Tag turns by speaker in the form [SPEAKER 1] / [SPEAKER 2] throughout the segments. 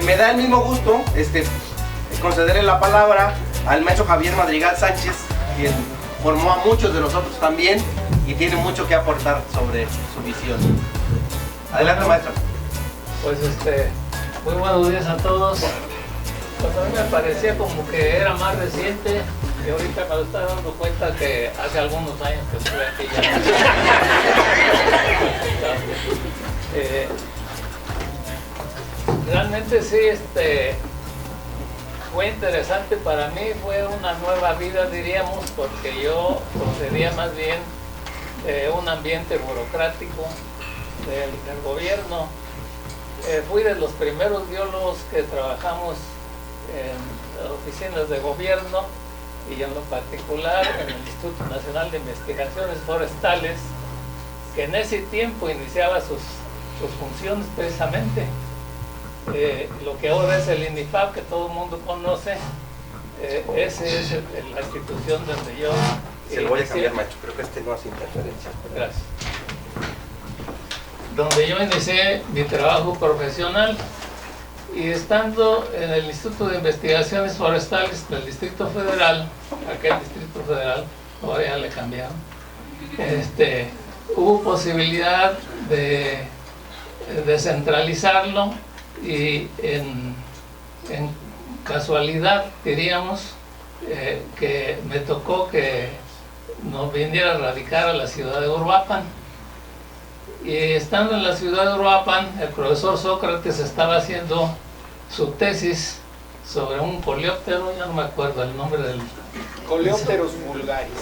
[SPEAKER 1] Me da el mismo gusto concederle la palabra al maestro Javier Madrigal Sánchez, quien formó a muchos de nosotros también y tiene mucho que aportar sobre su visión. Adelante, maestro.
[SPEAKER 2] Pues muy buenos días a todos. Pues a mí me parecía como que era más reciente y ahorita me lo estoy dando cuenta que hace algunos años que estuve aquí ya. Realmente sí, fue interesante para mí, fue una nueva vida, diríamos, porque yo procedía más bien de un ambiente burocrático del gobierno. Fui de los primeros biólogos que trabajamos en oficinas de gobierno y en lo particular en el Instituto Nacional de Investigaciones Forestales, que en ese tiempo iniciaba sus funciones precisamente. Lo que ahora es el INIFAP, que todo el mundo conoce, esa es la institución donde yo...
[SPEAKER 1] Se lo voy a cambiar, macho, creo que no hace interferencia.
[SPEAKER 2] Gracias. Donde yo inicié mi trabajo profesional, y estando en el Instituto de Investigaciones Forestales del Distrito Federal, aquel Distrito Federal, ahora ya le cambiaron, hubo posibilidad de descentralizarlo y en casualidad, diríamos, que me tocó que nos viniera a radicar a la ciudad de Uruapan. Y estando en la ciudad de Uruapan, el profesor Sócrates estaba haciendo su tesis sobre un coleóptero, ya no me acuerdo el nombre del...
[SPEAKER 3] Coleópteros vulgaris.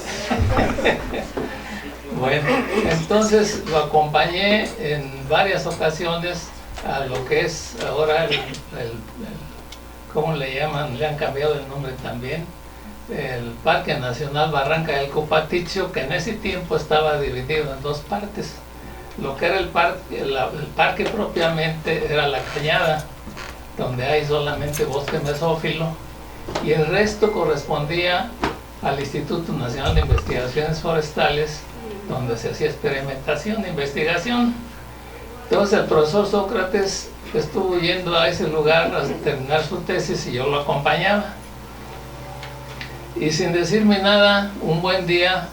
[SPEAKER 2] Bueno, entonces lo acompañé en varias ocasiones a lo que es ahora ¿cómo le llaman? Le han cambiado el nombre también, el Parque Nacional Barranca del Copaticio, que en ese tiempo estaba dividido en dos partes. Lo que era el parque propiamente era la Cañada, donde hay solamente bosque mesófilo, y el resto correspondía al Instituto Nacional de Investigaciones Forestales, donde se hacía experimentación e investigación. Entonces el profesor Sócrates estuvo yendo a ese lugar a terminar su tesis y yo lo acompañaba. Y sin decirme nada, un buen día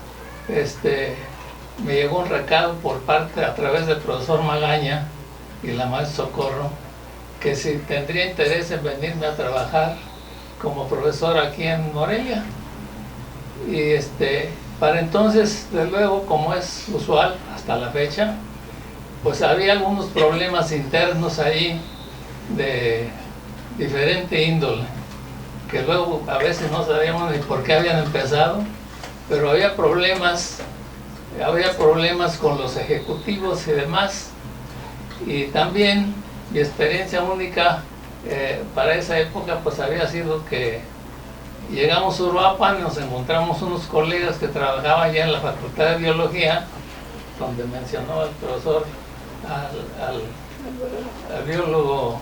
[SPEAKER 2] me llegó un recado a través del profesor Magaña y la maestra Socorro, que si tendría interés en venirme a trabajar como profesor aquí en Morelia. Y para entonces, de luego, como es usual hasta la fecha, pues había algunos problemas internos ahí de diferente índole, que luego a veces no sabíamos ni por qué habían empezado, pero había problemas con los ejecutivos y demás. Y también mi experiencia única para esa época pues había sido que llegamos a Uruapan, nos encontramos unos colegas que trabajaban ya en la Facultad de Biología, donde mencionó el profesor al biólogo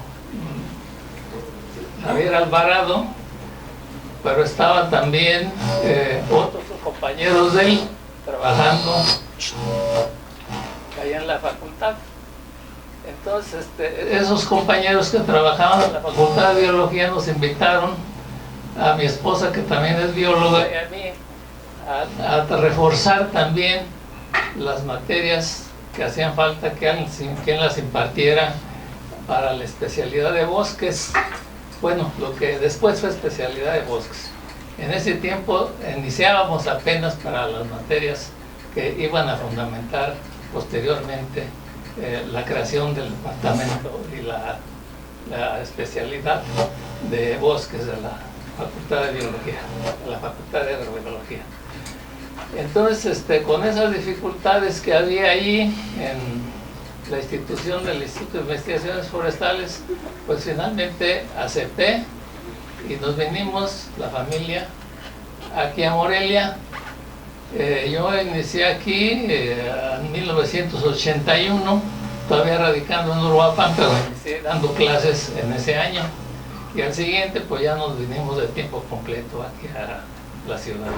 [SPEAKER 2] Javier Alvarado, pero estaban también otros compañeros de él trabajando allá en la facultad. Entonces esos compañeros que trabajaban en la Facultad de Biología nos invitaron a mi esposa, que también es bióloga, y a mí a reforzar también las materias que hacían falta que quien las impartiera para la especialidad de bosques. Bueno, lo que después fue especialidad de bosques. En ese tiempo iniciábamos apenas para las materias que iban a fundamentar posteriormente la creación del departamento y la especialidad de bosques de la Facultad de Biología, de la Facultad de Agrobiología. Entonces, con esas dificultades que había ahí en la institución del Instituto de Investigaciones Forestales, pues finalmente acepté y nos venimos, la familia, aquí a Morelia. Yo inicié aquí en 1981, todavía radicando en Uruapan, pero inicié dando clases en ese año. Y al siguiente, pues ya nos vinimos de tiempo completo aquí a la ciudad.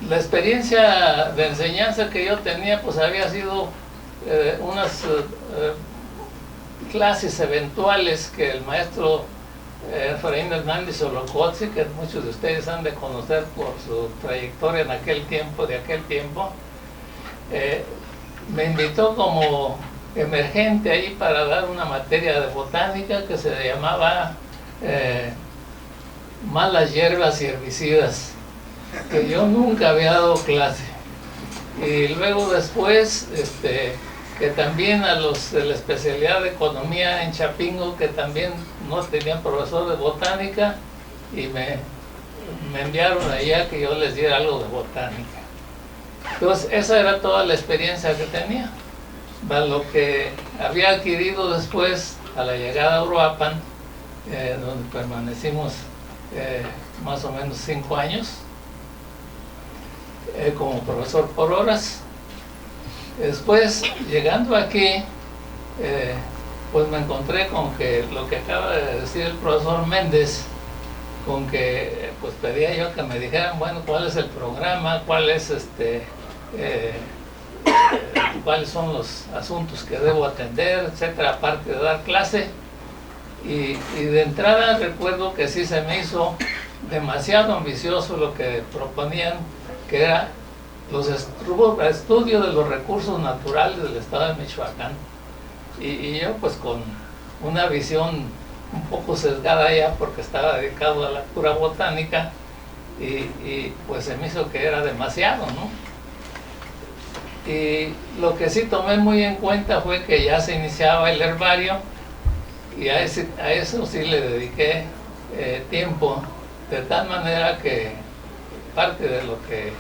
[SPEAKER 2] La experiencia de enseñanza que yo tenía, pues había sido clases eventuales que el maestro Efraín Hernández Olocotzi, que muchos de ustedes han de conocer por su trayectoria en aquel tiempo, me invitó como emergente ahí para dar una materia de botánica que se llamaba malas hierbas y herbicidas, que yo nunca había dado clase. Y luego después, que también a los de la especialidad de economía en Chapingo, que también no tenían profesor de botánica, y me enviaron allá que yo les diera algo de botánica. Entonces esa era toda la experiencia que tenía. Lo que había adquirido después a la llegada a Uruapan, donde permanecimos más o menos 5 años como profesor por horas. Después, llegando aquí, pues me encontré con que lo que acaba de decir el profesor Méndez, con que pues pedía yo que me dijeran, bueno, cuál es el programa, cuáles son los asuntos que debo atender, etcétera, aparte de dar clase. Y de entrada recuerdo que sí se me hizo demasiado ambicioso lo que proponían, que era los estudios de los recursos naturales del estado de Michoacán. Y yo pues con una visión un poco sesgada ya, porque estaba dedicado a la pura botánica, y pues se me hizo que era demasiado, ¿no? Y lo que sí tomé muy en cuenta fue que ya se iniciaba el herbario, y a eso sí le dediqué tiempo, de tal manera que parte de lo que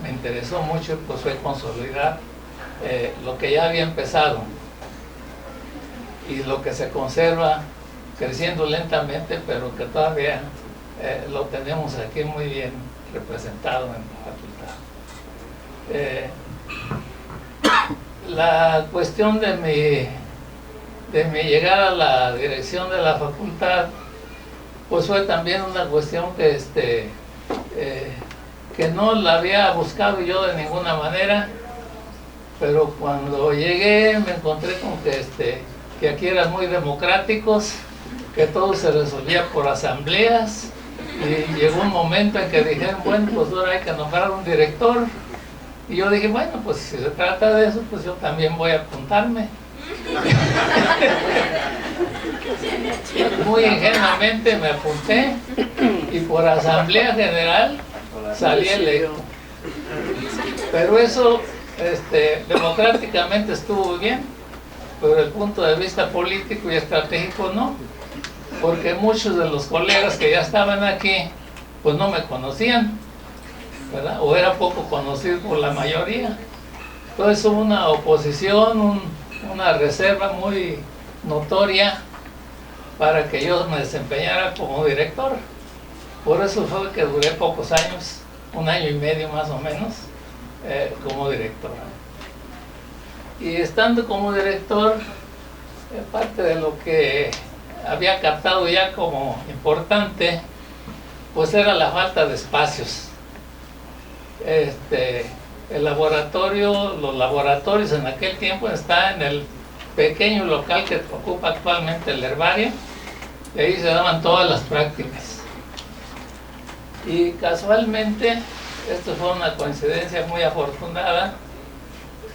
[SPEAKER 2] me interesó mucho pues fue consolidar lo que ya había empezado y lo que se conserva creciendo lentamente, pero que todavía lo tenemos aquí muy bien representado en la facultad. La cuestión de mi llegada a la dirección de la facultad pues fue también una cuestión que no la había buscado yo de ninguna manera, pero cuando llegué me encontré con que aquí eran muy democráticos, que todo se resolvía por asambleas, y llegó un momento en que dijeron, bueno, pues ahora hay que nombrar un director, y yo dije, bueno, pues si se trata de eso, pues yo también voy a apuntarme. Muy ingenuamente me apunté, y por asamblea general salí electo. Pero eso democráticamente estuvo bien, pero desde el punto de vista político y estratégico no, porque muchos de los colegas que ya estaban aquí pues no me conocían, ¿verdad? O era poco conocido por la mayoría. Entonces hubo una oposición, una reserva muy notoria para que yo me desempeñara como director. Por eso fue que duré pocos años, 1 año y medio más o menos, como director. Y estando como director, parte de lo que había captado ya como importante, pues era la falta de espacios. Los laboratorios en aquel tiempo estaban en el pequeño local que ocupa actualmente el herbario, y ahí se daban todas las prácticas. Y casualmente, esto fue una coincidencia muy afortunada,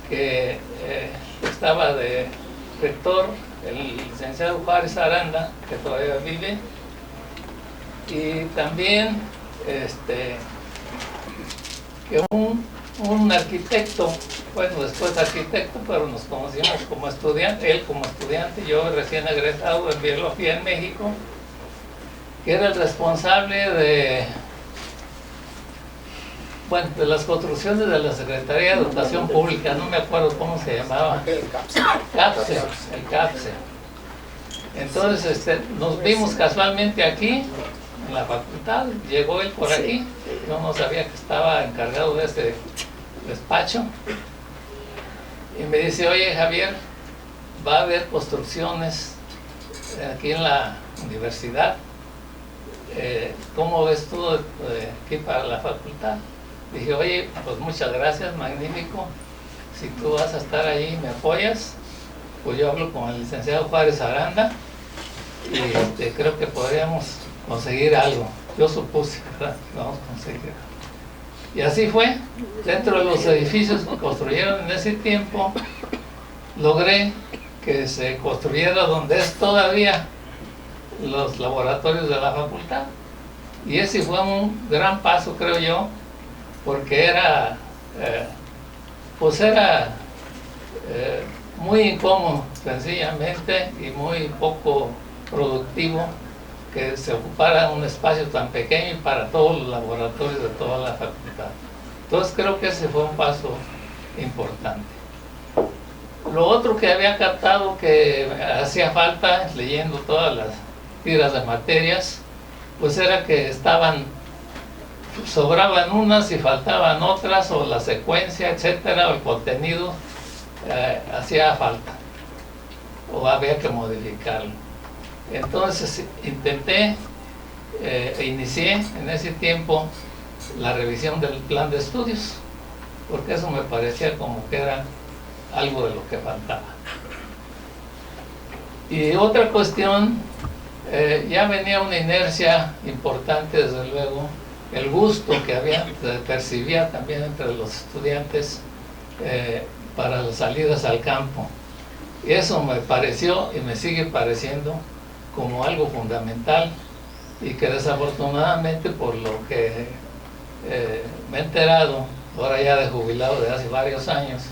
[SPEAKER 2] que estaba de rector el licenciado Juárez Aranda, que todavía vive, y también que un arquitecto, bueno, después arquitecto, pero nos conocimos como estudiante, él como estudiante, yo recién egresado en biología en México, que era el responsable de las construcciones de la Secretaría de Educación Pública, no me acuerdo cómo se llamaba.
[SPEAKER 3] El
[SPEAKER 2] CAPSE. Entonces nos vimos casualmente aquí, en la facultad, llegó él por aquí, yo no sabía que estaba encargado de este despacho, y me dice, oye Javier, va a haber construcciones aquí en la universidad, ¿cómo ves tú aquí para la facultad? Dije, oye, pues muchas gracias, magnífico, si tú vas a estar ahí me apoyas, pues yo hablo con el licenciado Juárez Aranda y creo que podríamos conseguir algo. Yo supuse, ¿verdad? Vamos a conseguir. Y así fue. Dentro de los edificios que construyeron en ese tiempo, logré que se construyera donde es todavía los laboratorios de la facultad. Y ese fue un gran paso, creo yo, porque era, muy incómodo, sencillamente, y muy poco productivo que se ocupara un espacio tan pequeño y para todos los laboratorios de toda la facultad. Entonces creo que ese fue un paso importante. Lo otro que había captado que hacía falta, leyendo todas las tiras de materias, pues era que sobraban unas y faltaban otras, o la secuencia, etcétera, o el contenido hacía falta, o había que modificarlo. Entonces inicié en ese tiempo la revisión del plan de estudios, porque eso me parecía como que era algo de lo que faltaba. Y otra cuestión, ya venía una inercia importante, desde luego, el gusto que se percibía también entre los estudiantes para las salidas al campo. Y eso me pareció y me sigue pareciendo como algo fundamental, y que desafortunadamente, por lo que me he enterado, ahora ya de jubilado de hace varios años,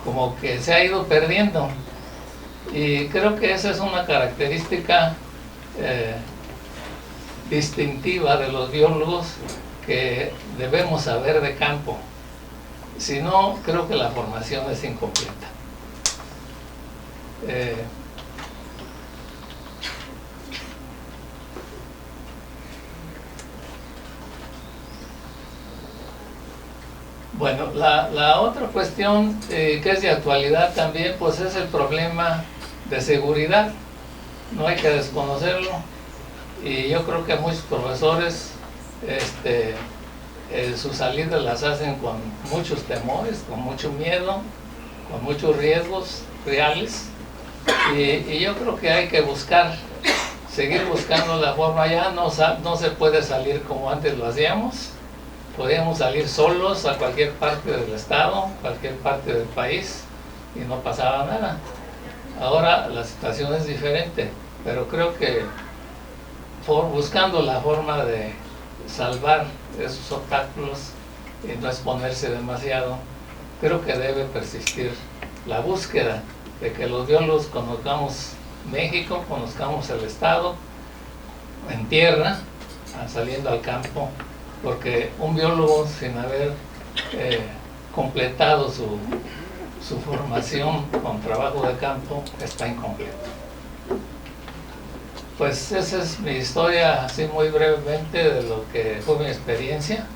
[SPEAKER 2] como que se ha ido perdiendo. Y creo que esa es una característica distintiva de los biólogos que debemos saber de campo. Si no, creo que la formación es incompleta. Bueno, la otra cuestión que es de actualidad también, pues es el problema de seguridad. No hay que desconocerlo, y yo creo que muchos profesores sus salidas las hacen con muchos temores, con mucho miedo, con muchos riesgos reales, y yo creo que hay que seguir buscando la forma. Ya no se puede salir como antes lo hacíamos. Podíamos salir solos a cualquier parte del estado, cualquier parte del país, y no pasaba nada. Ahora la situación es diferente, pero creo que buscando la forma de salvar esos obstáculos y no exponerse demasiado, creo que debe persistir la búsqueda de que los biólogos conozcamos México, conozcamos el estado en tierra, saliendo al campo, porque un biólogo sin haber completado su formación con trabajo de campo está incompleto. Pues esa es mi historia, así muy brevemente, de lo que fue mi experiencia,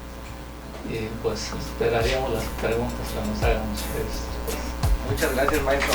[SPEAKER 2] y pues esperaríamos las preguntas que nos hagan ustedes.
[SPEAKER 1] Muchas gracias, maestro.